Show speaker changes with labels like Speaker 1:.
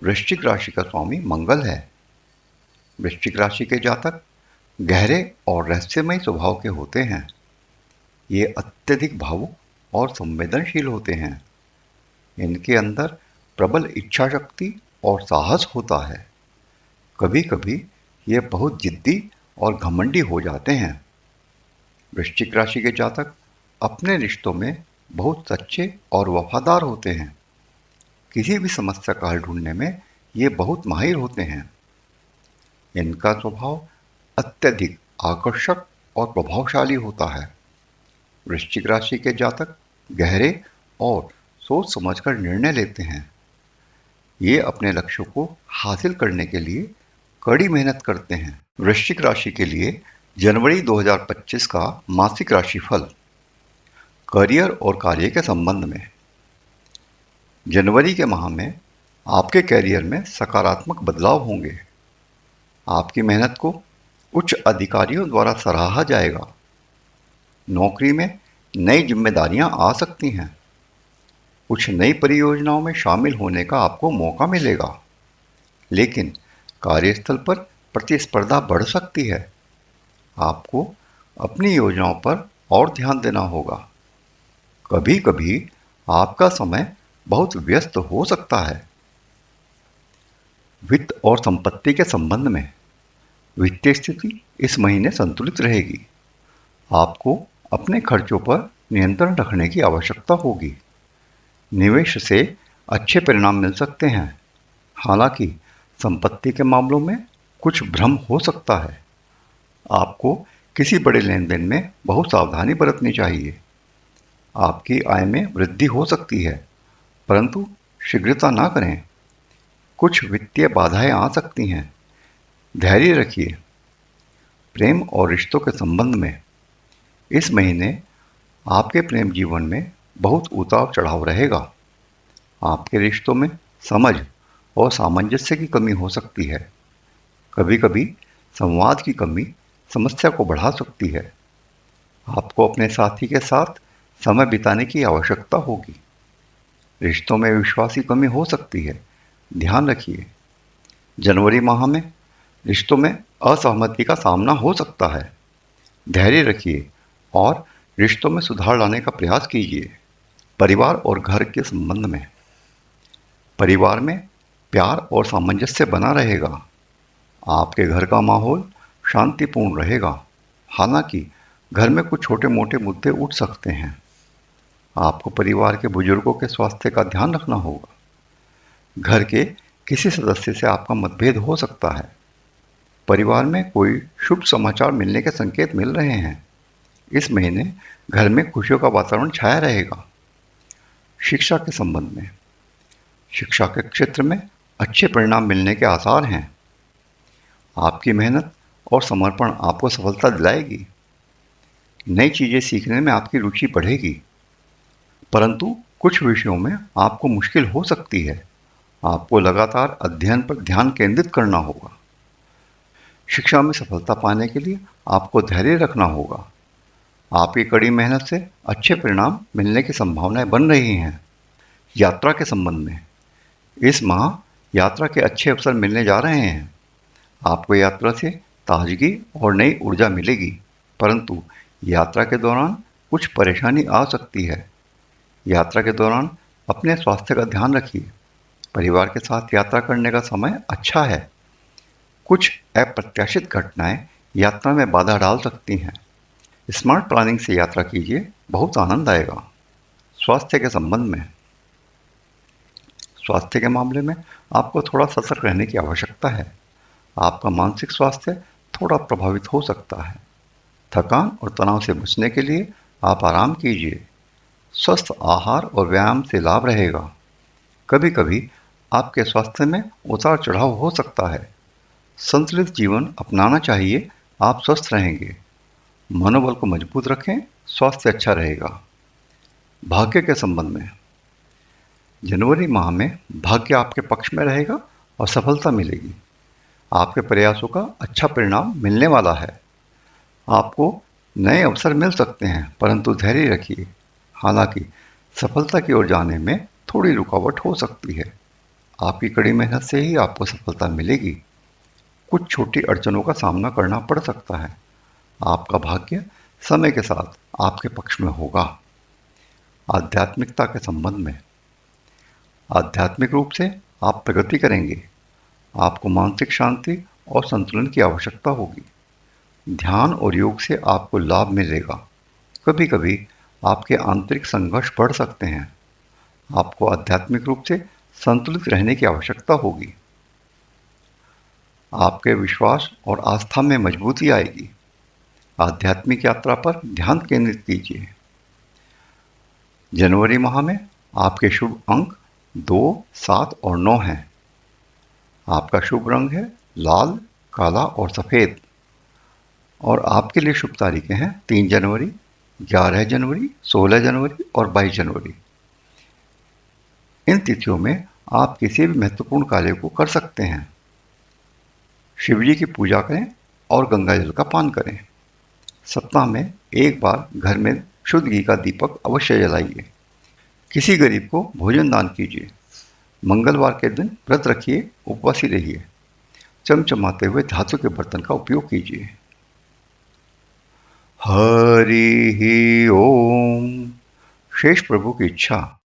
Speaker 1: वृश्चिक राशि का स्वामी मंगल है। वृश्चिक राशि के जातक गहरे और रहस्यमय स्वभाव के होते हैं। ये अत्यधिक भावुक और संवेदनशील होते हैं। इनके अंदर प्रबल इच्छा शक्ति और साहस होता है। कभी कभी ये बहुत जिद्दी और घमंडी हो जाते हैं। वृश्चिक राशि के जातक अपने रिश्तों में बहुत सच्चे और वफादार होते हैं। किसी भी समस्या का हल ढूंढने में ये बहुत माहिर होते हैं। इनका स्वभाव अत्यधिक आकर्षक और प्रभावशाली होता है। वृश्चिक राशि के जातक गहरे और सोच समझकर निर्णय लेते हैं। ये अपने लक्ष्यों को हासिल करने के लिए कड़ी मेहनत करते हैं। वृश्चिक राशि के लिए जनवरी 2025 का मासिक राशिफल। करियर और कार्य के संबंध में जनवरी के माह में आपके करियर में सकारात्मक बदलाव होंगे। आपकी मेहनत को उच्च अधिकारियों द्वारा सराहा जाएगा। नौकरी में नई जिम्मेदारियां आ सकती हैं। कुछ नई परियोजनाओं में शामिल होने का आपको मौका मिलेगा, लेकिन कार्यस्थल पर प्रतिस्पर्धा बढ़ सकती है। आपको अपनी योजनाओं पर और ध्यान देना होगा। कभी कभी आपका समय बहुत व्यस्त हो सकता है। वित्त और संपत्ति के संबंध में वित्तीय स्थिति इस महीने संतुलित रहेगी। आपको अपने खर्चों पर नियंत्रण रखने की आवश्यकता होगी। निवेश से अच्छे परिणाम मिल सकते हैं। हालांकि संपत्ति के मामलों में कुछ भ्रम हो सकता है। आपको किसी बड़े लेन देन में बहुत सावधानी बरतनी चाहिए। आपकी आय में वृद्धि हो सकती है, परंतु शीघ्रता ना करें। कुछ वित्तीय बाधाएं आ सकती हैं। धैर्य रखिए। प्रेम और रिश्तों के संबंध में इस महीने आपके प्रेम जीवन में बहुत उतार चढ़ाव रहेगा। आपके रिश्तों में समझ और सामंजस्य की कमी हो सकती है। कभी कभी संवाद की कमी समस्या को बढ़ा सकती है। आपको अपने साथी के साथ समय बिताने की आवश्यकता होगी। रिश्तों में विश्वास की कमी हो सकती है, ध्यान रखिए। जनवरी माह में रिश्तों में असहमति का सामना हो सकता है। धैर्य रखिए और रिश्तों में सुधार लाने का प्रयास कीजिए। परिवार और घर के संबंध में परिवार में प्यार और सामंजस्य बना रहेगा। आपके घर का माहौल शांतिपूर्ण रहेगा। हालांकि घर में कुछ छोटे मोटे मुद्दे उठ सकते हैं। आपको परिवार के बुजुर्गों के स्वास्थ्य का ध्यान रखना होगा। घर के किसी सदस्य से आपका मतभेद हो सकता है। परिवार में कोई शुभ समाचार मिलने के संकेत मिल रहे हैं। इस महीने घर में खुशियों का वातावरण छाया रहेगा। शिक्षा के संबंध में शिक्षा के क्षेत्र में अच्छे परिणाम मिलने के आसार हैं। आपकी मेहनत और समर्पण आपको सफलता दिलाएगी। नई चीज़ें सीखने में आपकी रुचि बढ़ेगी, परंतु कुछ विषयों में आपको मुश्किल हो सकती है। आपको लगातार अध्ययन पर ध्यान केंद्रित करना होगा। शिक्षा में सफलता पाने के लिए आपको धैर्य रखना होगा। आपकी कड़ी मेहनत से अच्छे परिणाम मिलने की संभावनाएं बन रही हैं। यात्रा के संबंध में इस माह यात्रा के अच्छे अवसर मिलने जा रहे हैं। आपको यात्रा से ताजगी और नई ऊर्जा मिलेगी, परंतु यात्रा के दौरान कुछ परेशानी आ सकती है। यात्रा के दौरान अपने स्वास्थ्य का ध्यान रखिए। परिवार के साथ यात्रा करने का समय अच्छा है। कुछ अप्रत्याशित घटनाएं यात्रा में बाधा डाल सकती हैं। स्मार्ट प्लानिंग से यात्रा कीजिए, बहुत आनंद आएगा। स्वास्थ्य के संबंध में स्वास्थ्य के मामले में आपको थोड़ा सतर्क रहने की आवश्यकता है। आपका मानसिक स्वास्थ्य थोड़ा प्रभावित हो सकता है। थकान और तनाव से बचने के लिए आप आराम कीजिए। स्वस्थ आहार और व्यायाम से लाभ रहेगा। कभी कभी आपके स्वास्थ्य में उतार चढ़ाव हो सकता है। संतुलित जीवन अपनाना चाहिए, आप स्वस्थ रहेंगे। मनोबल को मजबूत रखें, स्वास्थ्य अच्छा रहेगा। भाग्य के संबंध में जनवरी माह में भाग्य आपके पक्ष में रहेगा और सफलता मिलेगी। आपके प्रयासों का अच्छा परिणाम मिलने वाला है। आपको नए अवसर मिल सकते हैं, परंतु धैर्य रखिए। हालांकि सफलता की ओर जाने में थोड़ी रुकावट हो सकती है। आपकी कड़ी मेहनत से ही आपको सफलता मिलेगी। कुछ छोटी अड़चनों का सामना करना पड़ सकता है। आपका भाग्य समय के साथ आपके पक्ष में होगा। आध्यात्मिकता के संबंध में, आध्यात्मिक रूप से आप प्रगति करेंगे। आपको मानसिक शांति और संतुलन की आवश्यकता होगी। ध्यान और योग से आपको लाभ मिलेगा। कभी कभी आपके आंतरिक संघर्ष बढ़ सकते हैं। आपको आध्यात्मिक रूप से संतुलित रहने की आवश्यकता होगी। आपके विश्वास और आस्था में मजबूती आएगी। आध्यात्मिक यात्रा पर ध्यान केंद्रित कीजिए। जनवरी माह में आपके शुभ अंक 2, 7 और 9 हैं। आपका शुभ रंग है लाल, काला और सफ़ेद। और आपके लिए शुभ तारीखें हैं 3 जनवरी, 11 जनवरी, 16 जनवरी और 22 जनवरी। इन तिथियों में आप किसी भी महत्वपूर्ण कार्य को कर सकते हैं। शिवजी की पूजा करें और गंगा जल का पान करें। सप्ताह में एक बार घर में शुद्ध घी का दीपक अवश्य जलाइए। किसी गरीब को भोजन दान कीजिए। मंगलवार के दिन व्रत रखिए, उपवासी रहिए। चमचमाते हुए धातु के बर्तन का उपयोग कीजिए। हरि ओम। शेष प्रभु की इच्छा।